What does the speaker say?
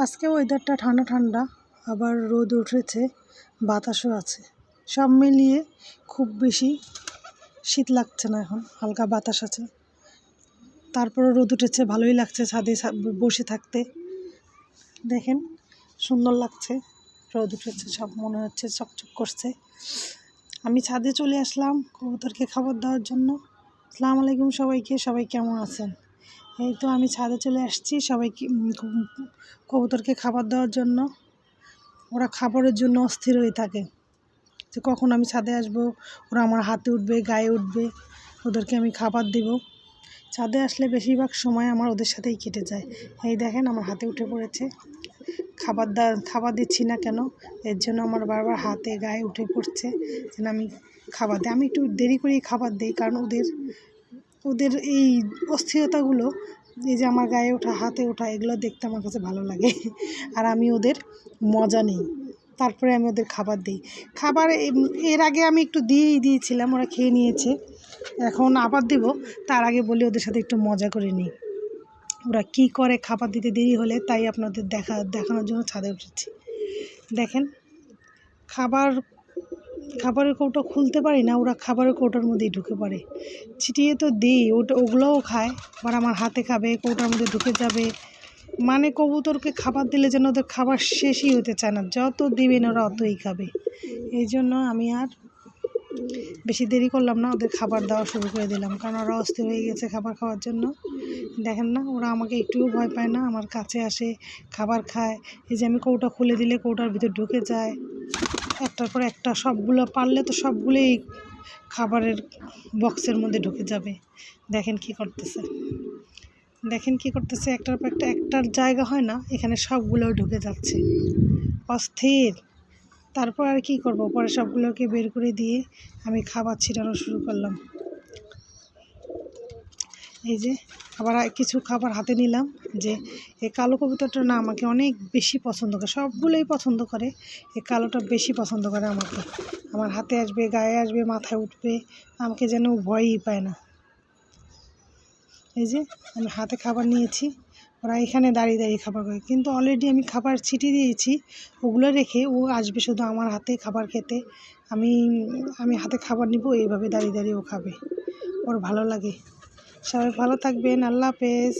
আজকে ওয়েদারটা ঠান্ডা ঠান্ডা, আবার রোদ উঠেছে, বাতাসও আছে। সব মিলিয়ে খুব বেশি শীত লাগছে না, এখন হালকা বাতাস আছে। তারপরে রোদ উঠেছে, ভালোই লাগছে ছাদে বসে থাকতে। দেখেন সুন্দর লাগছে, রোদ উঠেছে, সব মনে হচ্ছে চকচক করছে। আমি ছাদে চলে আসলাম কবুতরকে খাবার দেওয়ার জন্য। আসসালামু আলাইকুম সবাইকে, সবাই কেমন আছেন? এই তো আমি ছাদে চলে আসছি সবাইকে কবুতরকে খাবার দেওয়ার জন্য। ওরা খাবারের জন্য অস্থির হয়ে থাকে যে কখন আমি ছাদে আসবো, ওরা আমার হাতে উঠবে, গায়ে উঠবে, ওদেরকে আমি খাবার দেব। ছাদে আসলে বেশিরভাগ সময় আমার ওদের সাথেই কেটে যায়। এই দেখেন আমার হাতে উঠে পড়েছে, খাবার দিচ্ছি না কেন, এর জন্য আমার বারবার হাতে গায়ে উঠে পড়ছে যেন আমি খাবার দিই। আমি একটু দেরি করেই খাবার দিই, কারণ ওদের এই অস্থিরতাগুলো, এই যে আমার গায়ে ওঠা, হাতে ওঠা, এগুলো দেখতে আমার কাছে ভালো লাগে। আর আমি ওদের মজা নিই, তারপরে আমি ওদের খাবার দিই। খাবার এর আগে আমি একটু দিয়েছিলাম, ওরা খেয়ে নিয়েছে। এখন আবার দেব, তার আগে বলি ওদের সাথে একটু মজা করে নিই। ওরা কি করে খাবার দিতে দেরি হলে, তাই আপনাদের দেখানোর জন্য ছাদে উঠেছি। দেখেন খাবারের কৌটো খুলতে পারি না, ওরা খাবারের কৌটোর মধ্যেই ঢুকে পড়ে। ছিটিয়ে তো দিই, ওগুলোও খায়, আবার আমার হাতে খাবে, কৌটার মধ্যে ঢুকে যাবে। মানে কবুতরকে খাবার দিলে যেন ওদের খাবার শেষই হতে চায় না, যত দিবেন ওরা অতই খাবে। এই জন্য আমি আর বেশি দেরি করলাম না, ওদের খাবার দেওয়া শুরু করে দিলাম, কারণ ওরা অস্থির হয়ে গেছে খাবার খাওয়ার জন্য। দেখেন না, ওরা আমাকে একটুও ভয় পায় না, আমার কাছে আসে, খাবার খায়। এই যে আমি কৌটা খুলে দিলে কৌটার ভিতর ঢুকে যায়, একটার পর একটা। সবগুলো পারলে তো সবগুলোই খাবারের বক্সের মধ্যে ঢুকে যাবে। দেখেন কি করতেছে, একটার পর একটার জায়গা হয় না, এখানে সবগুলো ঢুকে যাচ্ছে, অস্থির। তারপর আর কি করব, পরে সবগুলোকে বের করে দিয়ে আমি খাবার ছিটানো শুরু করলাম। এই যে আবার কিছু খাবার হাতে নিলাম। যে এই কালো কবুতরটা না আমাকে অনেক বেশি পছন্দ করে, সবগুলোই পছন্দ করে, এই কালোটা বেশি পছন্দ করে আমাকে। আমার হাতে আসবে, গায়ে আসবে, মাথায় উঠবে, আমাকে যেন ভয়ই পায় না। এই যে আমি হাতে খাবার নিয়েছি, ওরা এখানে দাঁড়িয়ে দাঁড়িয়ে খাবার খায়, কিন্তু অলরেডি আমি খাবার ছিটিয়ে দিয়েছি। ওগুলো রেখে ও আসবে শুধু আমার হাতে খাবার খেতে। আমি হাতে খাবার নিব, এইভাবে দাঁড়িয়ে দাঁড়িয়ে ও খাবে, ওর ভালো লাগে। সবাই ভালো থাকবেন, আল্লাহ হাফেজ।